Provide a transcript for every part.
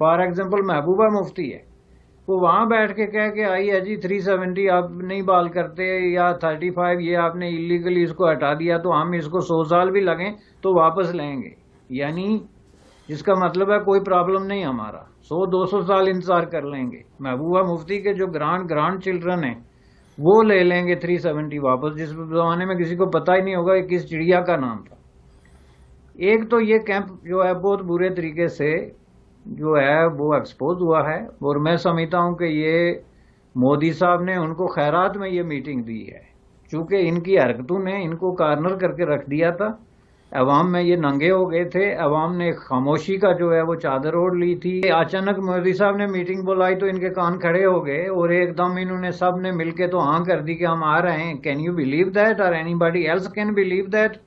For example Mehbooba Mufti ہے، وہ وہاں بیٹھ کے کہہ کے آئی ہے جی 370 آپ نہیں بال کرتے یا 35 یہ آپ نے اللیگلی اس کو ہٹا دیا تو ہم اس کو 100 سال بھی لگیں تو واپس لیں گے، یعنی جس کا مطلب ہے کوئی پرابلم نہیں، ہمارا 100-200 سال انتظار کر لیں گے، محبوبہ مفتی کے جو گرانڈ چلڈرن ہیں وہ لے لیں گے 370 واپس، جس زمانے میں کسی کو پتہ ہی نہیں ہوگا کہ کس چڑیا کا نام تھا۔ ایک تو یہ کیمپ جو ہے بہت برے طریقے سے جو ہے وہ ایکسپوز ہوا ہے، اور میں سمجھتا ہوں کہ یہ مودی صاحب نے ان کو خیرات میں یہ میٹنگ دی ہے، چونکہ ان کی حرکتوں نے ان کو کارنر کر کے رکھ دیا تھا، عوام میں یہ ننگے ہو گئے تھے، عوام نے خاموشی کا جو ہے وہ چادر اوڑھ لی تھی۔ اچانک مودی صاحب نے میٹنگ بلائی تو ان کے کان کھڑے ہو گئے اور ایک دم انہوں نے سب نے مل کے تو ہاں کر دی کہ ہم آ رہے ہیں۔ کین یو بلیو دیٹ اور anybody else can believe that?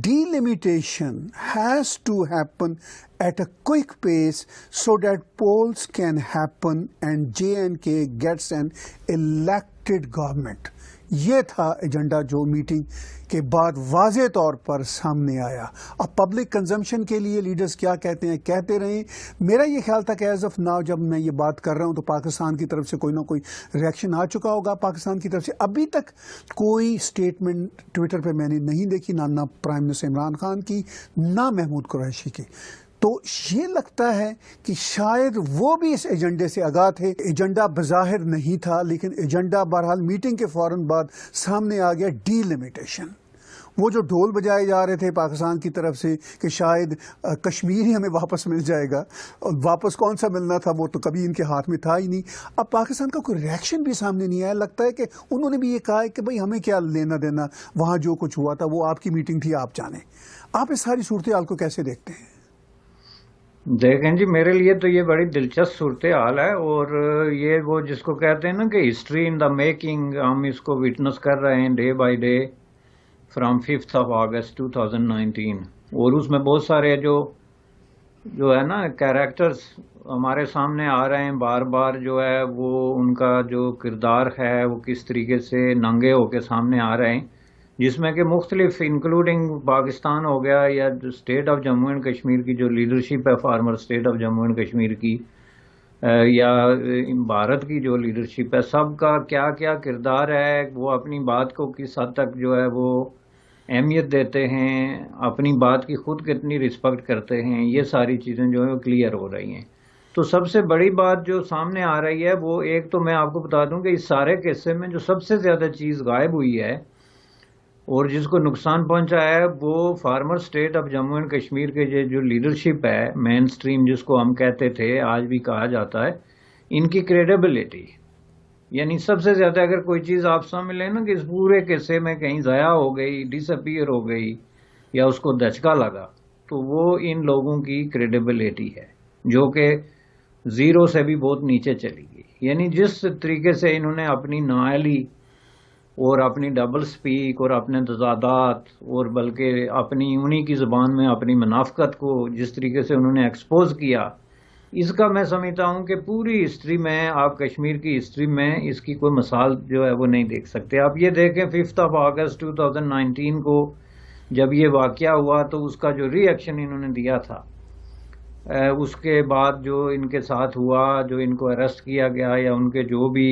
Delimitation has to happen at a quick pace so that polls can happen and J&K gets an elected government. یہ تھا ایجنڈا جو میٹنگ کے بعد واضح طور پر سامنے آیا۔ اب پبلک کنزمپشن کے لیے لیڈرز کیا کہتے ہیں کہتے رہیں۔ میرا یہ خیال تھا کہ ایز آف ناؤ جب میں یہ بات کر رہا ہوں تو پاکستان کی طرف سے کوئی نہ کوئی ریئیکشن آ چکا ہوگا۔ پاکستان کی طرف سے ابھی تک کوئی سٹیٹمنٹ ٹویٹر پہ میں نے نہیں دیکھی، نہ پرائم منسٹر عمران خان کی، نہ محمود قریشی کی۔ تو یہ لگتا ہے کہ شاید وہ بھی اس ایجنڈے سے آگاہ تھے۔ ایجنڈا بظاہر نہیں تھا، لیکن ایجنڈا بہرحال میٹنگ کے فوراً بعد سامنے آ گیا، ڈی لمیٹیشن۔ وہ جو ڈھول بجائے جا رہے تھے پاکستان کی طرف سے کہ شاید کشمیر ہی ہمیں واپس مل جائے گا، اور واپس کون سا ملنا تھا وہ تو کبھی ان کے ہاتھ میں تھا ہی نہیں۔ اب پاکستان کا کوئی ریئیکشن بھی سامنے نہیں آیا۔ لگتا ہے کہ انہوں نے بھی یہ کہا ہے کہ بھئی ہمیں کیا لینا دینا، وہاں جو کچھ ہوا تھا وہ آپ کی میٹنگ تھی، آپ جانیں۔ آپ اس ساری صورتحال کو کیسے دیکھتے ہیں؟ دیکھیں جی، میرے لیے تو یہ بڑی دلچسپ صورتحال ہے، اور یہ وہ جس کو کہتے ہیں نا کہ ہسٹری ان دا میکنگ، ہم اس کو وٹنس کر رہے ہیں ڈے بائی ڈے فرام 5 اگست 2019، اور اس میں بہت سارے جو ہے نا کیریکٹرز ہمارے سامنے آ رہے ہیں بار بار، جو ہے وہ ان کا جو کردار ہے وہ کس طریقے سے ننگے ہو کے سامنے آ رہے ہیں، جس میں کہ مختلف انکلوڈنگ پاکستان ہو گیا یا state of Jammu and Kashmir کی جو لیڈرشپ ہے، former state of Jammu and Kashmir کی، یا بھارت کی جو لیڈرشپ ہے، سب کا کیا کیا کردار ہے، وہ اپنی بات کو کس حد تک جو ہے وہ اہمیت دیتے ہیں, اپنی بات کی خود کتنی رسپیکٹ کرتے ہیں, یہ ساری چیزیں جو ہیں وہ کلیئر ہو رہی ہیں. تو سب سے بڑی بات جو سامنے آ رہی ہے وہ ایک تو میں آپ کو بتا دوں کہ اس سارے قصے میں جو سب سے زیادہ چیز غائب ہوئی ہے اور جس کو نقصان پہنچا ہے وہ former state of Jammu and Kashmir کے جو لیڈرشپ ہے, مین سٹریم جس کو ہم کہتے تھے, آج بھی کہا جاتا ہے, ان کی کریڈیبلٹی. یعنی سب سے زیادہ اگر کوئی چیز آپ سمجھ لیں نا کہ اس پورے قصے میں کہیں ضائع ہو گئی, ڈس اپیئر ہو گئی یا اس کو دھچکا لگا, تو وہ ان لوگوں کی کریڈیبلٹی ہے جو کہ زیرو سے بھی بہت نیچے چلی گئی. یعنی جس طریقے سے انہوں نے اپنی نااہلی اور اپنی ڈبل سپیک اور اپنے تضادات اور بلکہ اپنی انہی کی زبان میں اپنی منافقت کو جس طریقے سے انہوں نے ایکسپوز کیا, اس کا میں سمجھتا ہوں کہ پوری ہسٹری میں, آپ کشمیر کی ہسٹری میں اس کی کوئی مثال جو ہے وہ نہیں دیکھ سکتے. آپ یہ دیکھیں 5 اگست 2019 کو جب یہ واقعہ ہوا تو اس کا جو ری ایکشن انہوں نے دیا تھا, اس کے بعد جو ان کے ساتھ ہوا, جو ان کو اریسٹ کیا گیا یا ان کے جو بھی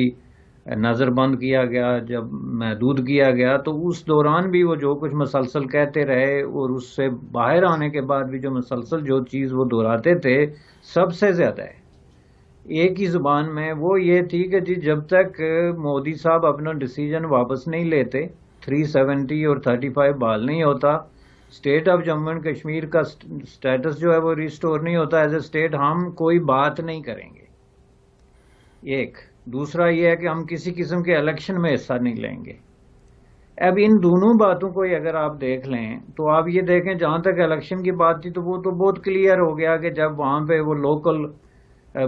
نظر بند کیا گیا, جب محدود کیا گیا, تو اس دوران بھی وہ جو کچھ مسلسل کہتے رہے اور اس سے باہر آنے کے بعد بھی جو مسلسل جو چیز وہ دہراتے تھے سب سے زیادہ ہے ایک ہی زبان میں, وہ یہ تھی کہ جی جب تک مودی صاحب اپنا ڈیسیجن واپس نہیں لیتے, 370 اور 35 بحال نہیں ہوتا, state of Jammu and Kashmir کا اسٹیٹس جو ہے وہ ریسٹور نہیں ہوتا ایز اے اسٹیٹ, ہم کوئی بات نہیں کریں گے. ایک دوسرا یہ ہے کہ ہم کسی قسم کے الیکشن میں حصہ نہیں لیں گے. اب ان دونوں باتوں کو اگر آپ دیکھ لیں تو آپ یہ دیکھیں, جہاں تک الیکشن کی بات تھی تو وہ تو بہت کلیئر ہو گیا کہ جب وہاں پہ وہ لوکل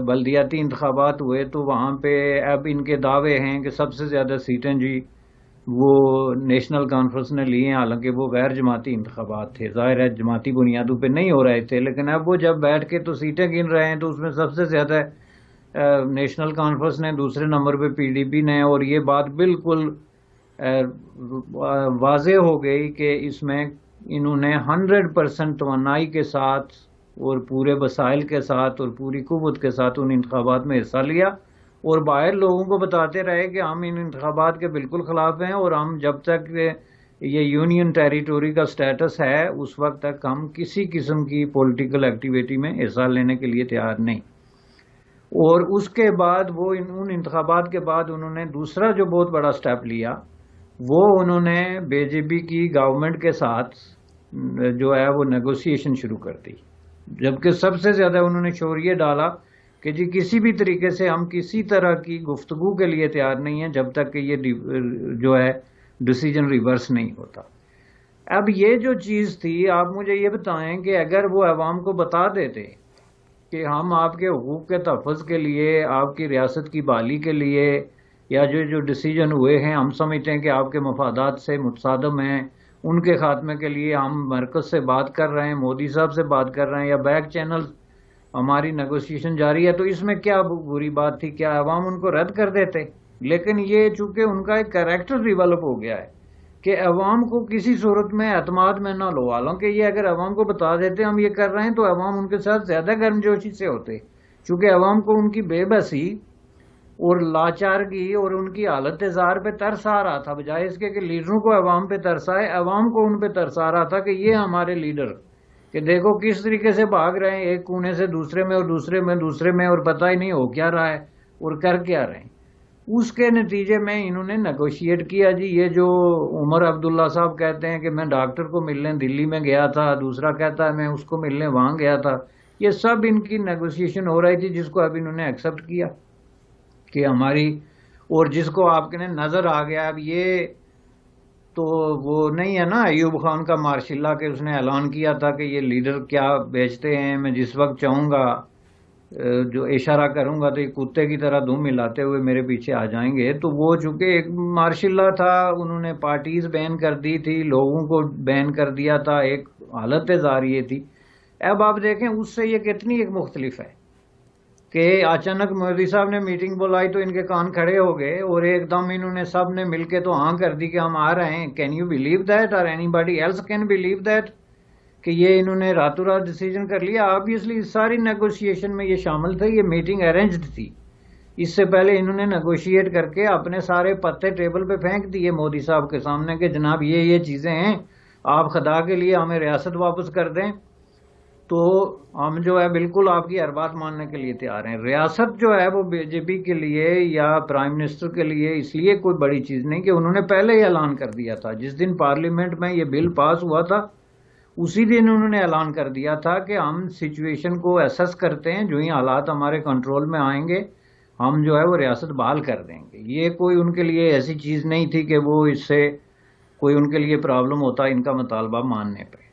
بلدیاتی انتخابات ہوئے تو وہاں پہ اب ان کے دعوے ہیں کہ سب سے زیادہ سیٹیں جی وہ نیشنل کانفرنس نے لی ہیں, حالانکہ وہ غیر جماعتی انتخابات تھے, ظاہر ہے جماعتی بنیادوں پہ نہیں ہو رہے تھے, لیکن اب وہ جب بیٹھ کے تو سیٹیں گن رہے ہیں تو اس میں سب سے زیادہ نیشنل کانفرنس نے, دوسرے نمبر پہ پی ڈی پی نے, اور یہ بات بالکل واضح ہو گئی کہ اس میں انہوں نے 100% توانائی کے ساتھ اور پورے وسائل کے ساتھ اور پوری قوت کے ساتھ ان انتخابات میں حصہ لیا, اور باہر لوگوں کو بتاتے رہے کہ ہم ان انتخابات کے بالکل خلاف ہیں اور ہم جب تک یہ یونین ٹیریٹوری کا سٹیٹس ہے اس وقت تک ہم کسی قسم کی پولیٹیکل ایکٹیویٹی میں حصہ لینے کے لیے تیار نہیں. اور اس کے بعد وہ ان انتخابات کے بعد انہوں نے دوسرا جو بہت بڑا سٹیپ لیا, وہ انہوں نے بی جے پی کی گورنمنٹ کے ساتھ جو ہے وہ نیگوسیشن شروع کر دی, جبکہ سب سے زیادہ انہوں نے شور یہ ڈالا کہ جی کسی بھی طریقے سے ہم کسی طرح کی گفتگو کے لیے تیار نہیں ہیں جب تک کہ یہ جو ہے ڈیسیجن ریورس نہیں ہوتا. اب یہ جو چیز تھی, آپ مجھے یہ بتائیں کہ اگر وہ عوام کو بتا دیتے کہ ہم آپ کے حقوق کے تحفظ کے لیے, آپ کی ریاست کی بحالی کے لیے, یا جو ڈیسیجن ہوئے ہیں ہم سمجھتے ہیں کہ آپ کے مفادات سے متصادم ہیں, ان کے خاتمے کے لیے ہم مرکز سے بات کر رہے ہیں, مودی صاحب سے بات کر رہے ہیں, یا بیک چینل ہماری نیگوسیشن جاری ہے, تو اس میں کیا بری بات تھی؟ کیا عوام ان کو رد کر دیتے؟ لیکن یہ چونکہ ان کا ایک کریکٹر ڈیولپ ہو گیا ہے کہ عوام کو کسی صورت میں اعتماد میں نہ لو, حالانکہ یہ اگر عوام کو بتا دیتے ہم یہ کر رہے ہیں تو عوام ان کے ساتھ زیادہ گرمجوشی سے ہوتے, چونکہ عوام کو ان کی بے بسی اور لاچارگی اور ان کی حالت زار پہ ترس آ رہا تھا, بجائے اس کے کہ لیڈروں کو عوام پہ ترس آئے, عوام کو ان پہ ترس آ رہا تھا کہ یہ ہمارے لیڈر کہ دیکھو کس طریقے سے بھاگ رہے ہیں ایک کونے سے دوسرے میں اور دوسرے میں اور پتہ ہی نہیں ہو کیا رہا ہے اور کر کیا رہے ہیں. اس کے نتیجے میں انہوں نے نیگوشیٹ کیا. جی یہ جو عمر عبداللہ صاحب کہتے ہیں کہ میں ڈاکٹر کو ملنے دلی میں گیا تھا, دوسرا کہتا ہے میں اس کو ملنے وہاں گیا تھا, یہ سب ان کی نیگوشیشن ہو رہی تھی جس کو اب انہوں نے ایکسپٹ کیا کہ ہماری, اور جس کو آپ کے نظر آ گیا. اب یہ تو وہ نہیں ہے نا ایوب خان کا ماشاء اللہ کہ اس نے اعلان کیا تھا کہ یہ لیڈر کیا بیچتے ہیں, میں جس وقت چاہوں گا جو اشارہ کروں گا تو یہ کتے کی طرح دم ملاتے ہوئے میرے پیچھے آ جائیں گے. تو وہ چونکہ ایک ماشاء اللہ تھا, انہوں نے پارٹیز بین کر دی تھی, لوگوں کو بین کر دیا تھا, ایک حالت زاریہ تھی. اب آپ دیکھیں اس سے یہ کتنی ایک مختلف ہے کہ اچانک مودی صاحب نے میٹنگ بلائی تو ان کے کان کھڑے ہو گئے اور ایک دم انہوں نے سب نے مل کے تو ہاں کر دی کہ ہم آ رہے ہیں. کین یو بلیو دیٹ اور anybody else can believe that کہ یہ انہوں نے راتوں رات ڈیسیجن کر لیا؟ آبویسلی ساری نیگوشیشن میں یہ شامل تھے, یہ میٹنگ ارینجڈ تھی. اس سے پہلے انہوں نے نیگوشیٹ کر کے اپنے سارے پتے ٹیبل پہ پھینک دیے مودی صاحب کے سامنے کہ جناب یہ چیزیں ہیں, آپ خدا کے لیے ہمیں ریاست واپس کر دیں تو ہم جو ہے بالکل آپ کی ہر بات ماننے کے لیے تیار ہیں. ریاست جو ہے وہ بی جے پی کے لیے یا پرائم منسٹر کے لیے اس لیے کوئی بڑی چیز نہیں کہ انہوں نے پہلے ہی اعلان کر دیا تھا. جس دن پارلیمنٹ میں یہ بل پاس ہوا تھا اسی دن انہوں نے اعلان کر دیا تھا کہ ہم سچویشن کو ایسس کرتے ہیں, جو ہی حالات ہمارے کنٹرول میں آئیں گے ہم جو ہے وہ ریاست بحال کر دیں گے. یہ کوئی ان کے لیے ایسی چیز نہیں تھی کہ وہ اس سے کوئی ان کے لیے پرابلم ہوتا ان کا مطالبہ ماننے پہ.